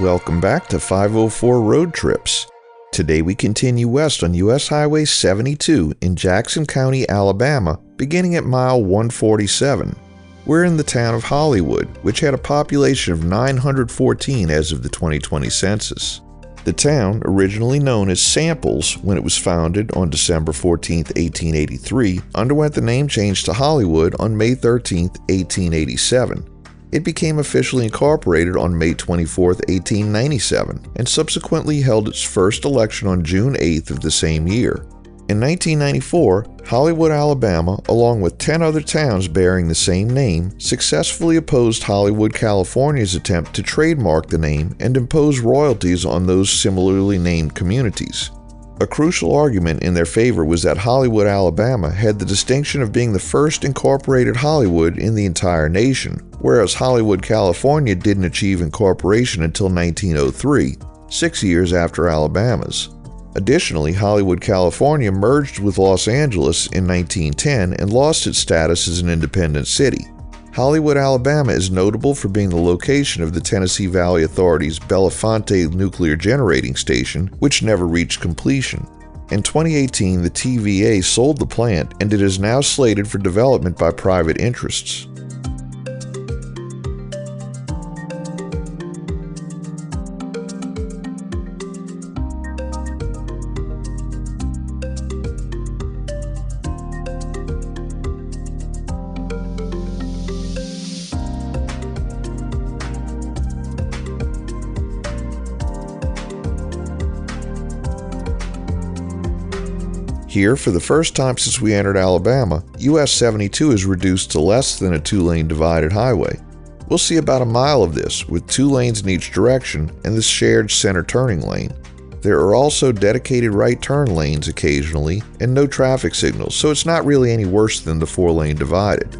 Welcome back to 504 Road Trips. Today we continue west on US Highway 72 in Jackson County, Alabama, beginning at mile 147. We're in the town of Hollywood, which had a population of 914 as of the 2020 census. The town, originally known as Samples when it was founded on December 14, 1883, underwent the name change to Hollywood on May 13, 1887. It became officially incorporated on May 24, 1897, and subsequently held its first election on June 8th of the same year. In 1994, Hollywood, Alabama, along with 10 other towns bearing the same name, successfully opposed Hollywood, California's attempt to trademark the name and impose royalties on those similarly named communities. A crucial argument in their favor was that Hollywood, Alabama had the distinction of being the first incorporated Hollywood in the entire nation, whereas Hollywood, California didn't achieve incorporation until 1903, 6 years after Alabama's. Additionally, Hollywood, California merged with Los Angeles in 1910 and lost its status as an independent city. Hollywood, Alabama is notable for being the location of the Tennessee Valley Authority's Bellefonte nuclear generating station, which never reached completion. In 2018, the TVA sold the plant, and it is now slated for development by private interests. Here, for the first time since we entered Alabama, US-72 is reduced to less than a two-lane divided highway. We'll see about a mile of this, with 2 lanes in each direction and the shared center turning lane. There are also dedicated right turn lanes occasionally and no traffic signals, so it's not really any worse than the 4-lane divided.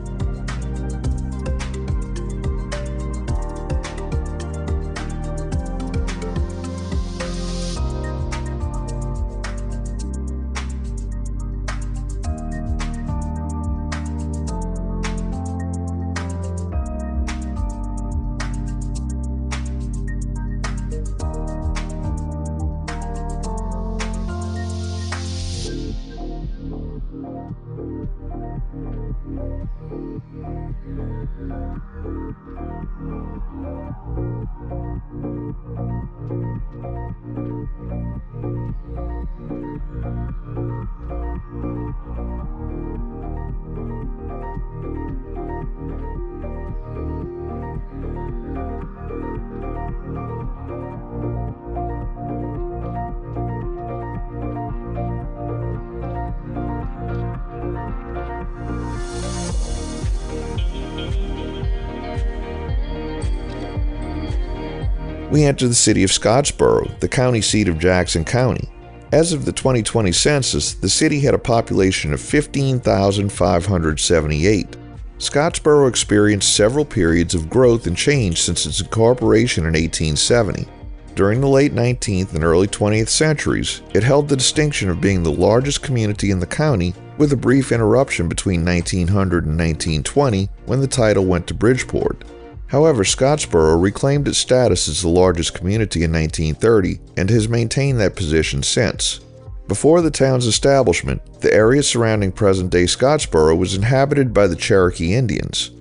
We enter the city of Scottsboro, the county seat of Jackson County. As of the 2020 census, the city had a population of 15,578. Scottsboro experienced several periods of growth and change since its incorporation in 1870. During the late 19th and early 20th centuries, it held the distinction of being the largest community in the county, with a brief interruption between 1900 and 1920 when the title went to Bridgeport. However, Scottsboro reclaimed its status as the largest community in 1930 and has maintained that position since. Before the town's establishment, the area surrounding present-day Scottsboro was inhabited by the Cherokee Indians.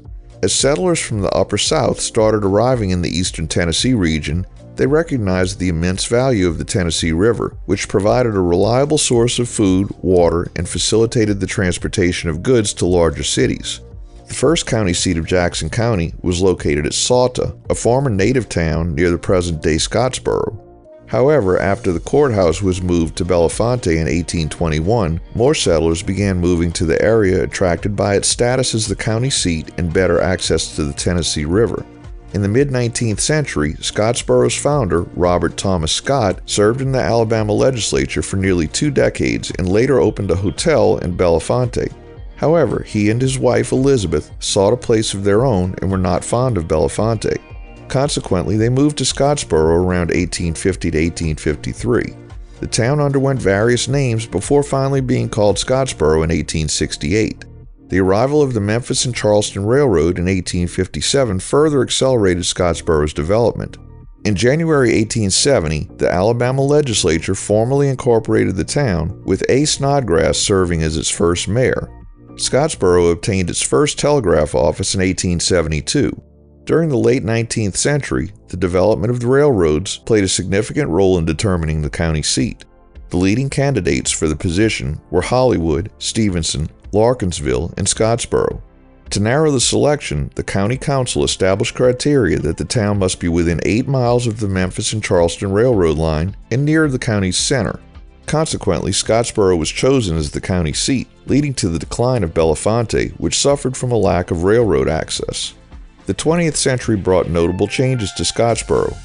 As settlers from the Upper South started arriving in the eastern Tennessee region, they recognized the immense value of the Tennessee River, which provided a reliable source of food, water, and facilitated the transportation of goods to larger cities. The first county seat of Jackson County was located at Sauta, a former native town near the present-day Scottsboro. However, after the courthouse was moved to Bellefonte in 1821, more settlers began moving to the area, attracted by its status as the county seat and better access to the Tennessee River. In the mid-19th century, Scottsboro's founder, Robert Thomas Scott, served in the Alabama legislature for nearly 2 decades and later opened a hotel in Bellefonte. However, he and his wife Elizabeth sought a place of their own and were not fond of Bellefonte. Consequently, they moved to Scottsboro around 1850 to 1853. The town underwent various names before finally being called Scottsboro in 1868. The arrival of the Memphis and Charleston Railroad in 1857 further accelerated Scottsboro's development. In January 1870, the Alabama legislature formally incorporated the town, with A. Snodgrass serving as its first mayor. Scottsboro obtained its first telegraph office in 1872. During the late 19th century, the development of the railroads played a significant role in determining the county seat. The leading candidates for the position were Hollywood, Stevenson, Larkinsville, and Scottsboro. To narrow the selection, the county council established criteria that the town must be within 8 miles of the Memphis and Charleston Railroad line and near the county's center. Consequently, Scottsboro was chosen as the county seat, leading to the decline of Bellefonte, which suffered from a lack of railroad access. The 20th century brought notable changes to Scottsboro.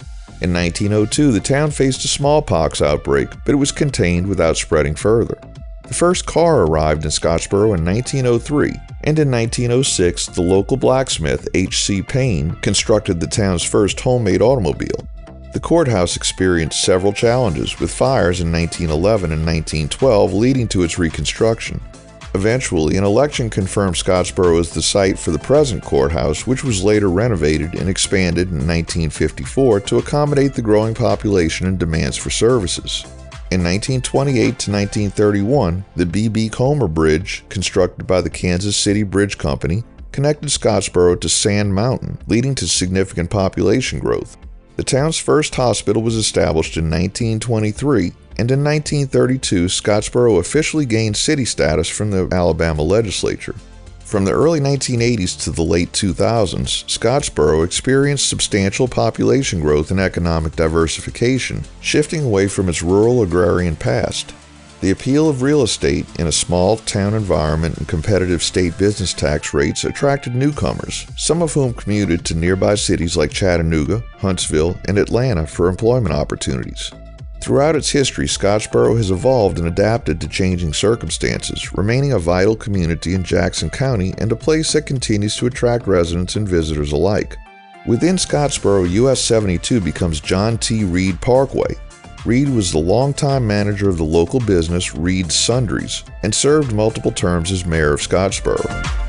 In 1902, the town faced a smallpox outbreak, but it was contained without spreading further. The first car arrived in Scottsboro in 1903, and in 1906, the local blacksmith H.C. Payne constructed the town's first homemade automobile. The courthouse experienced several challenges, with fires in 1911 and 1912 leading to its reconstruction. Eventually, an election confirmed Scottsboro as the site for the present courthouse, which was later renovated and expanded in 1954 to accommodate the growing population and demands for services. In 1928 to 1931, the B.B. Comer Bridge, constructed by the Kansas City Bridge Company, connected Scottsboro to Sand Mountain, leading to significant population growth. The town's first hospital was established in 1923, and in 1932, Scottsboro officially gained city status from the Alabama legislature. From the early 1980s to the late 2000s, Scottsboro experienced substantial population growth and economic diversification, shifting away from its rural agrarian past. The appeal of real estate in a small town environment and competitive state business tax rates attracted newcomers, some of whom commuted to nearby cities like Chattanooga, Huntsville, and Atlanta for employment opportunities. Throughout its history, Scottsboro has evolved and adapted to changing circumstances, remaining a vital community in Jackson County and a place that continues to attract residents and visitors alike. Within Scottsboro, US-72 becomes John T. Reed Parkway. Reed was the longtime manager of the local business Reed's Sundries and served multiple terms as mayor of Scottsboro.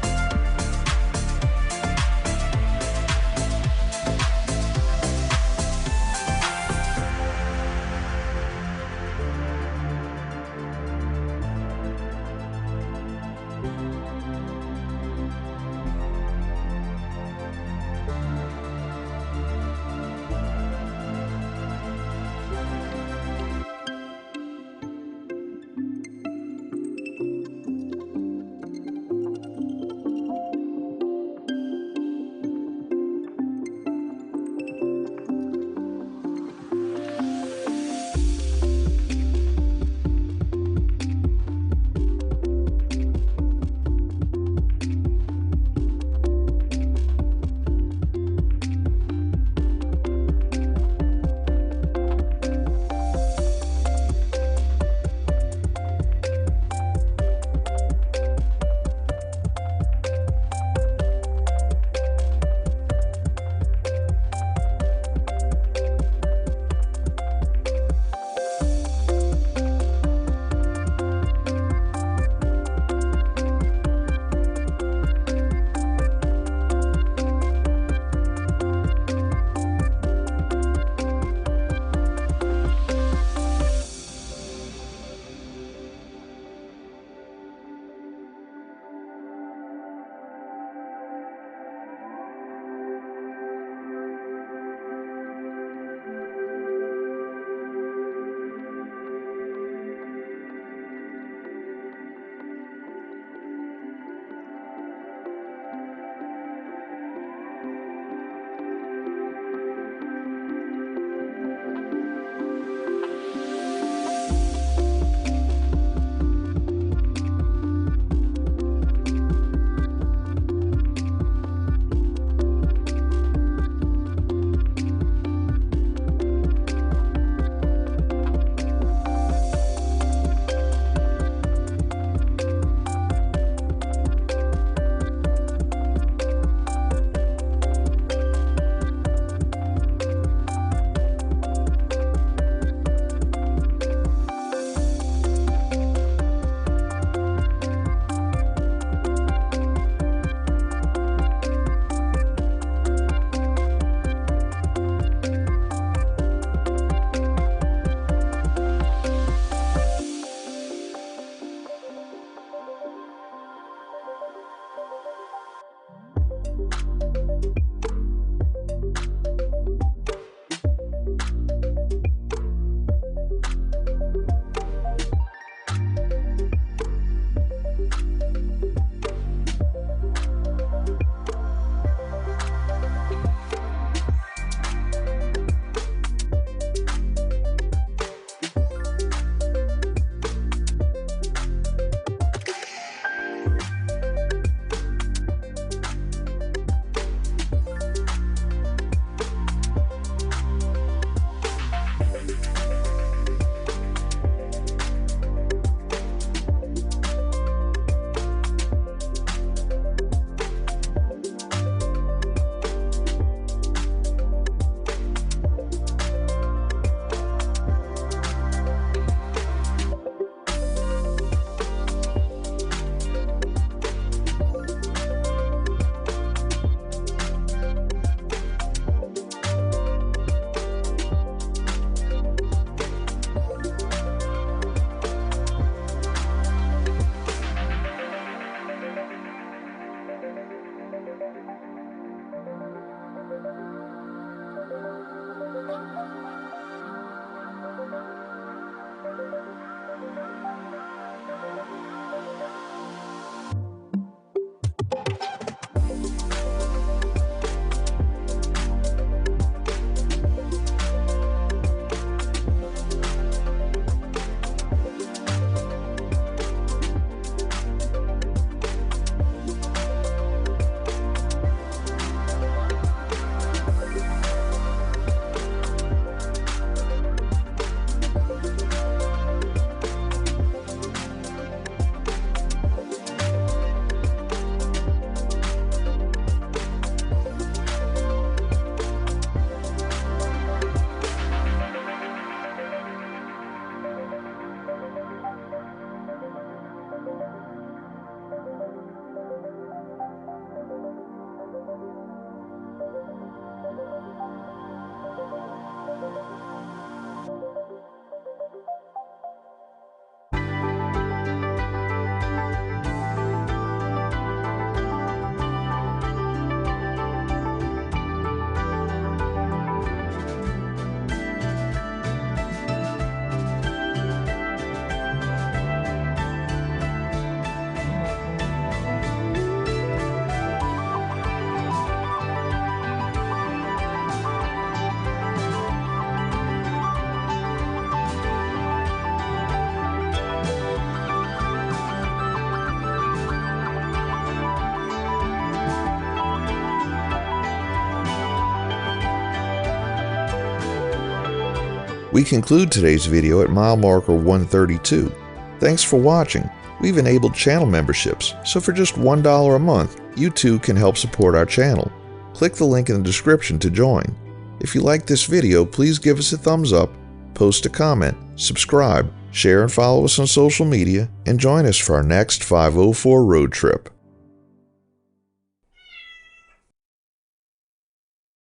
We conclude today's video at mile marker 132. Thanks for watching. We've enabled channel memberships, so for just $1 a month, you too can help support our channel. Click the link in the description to join. If you like this video, please give us a thumbs up, post a comment, subscribe, share and follow us on social media, and join us for our next 504 road trip.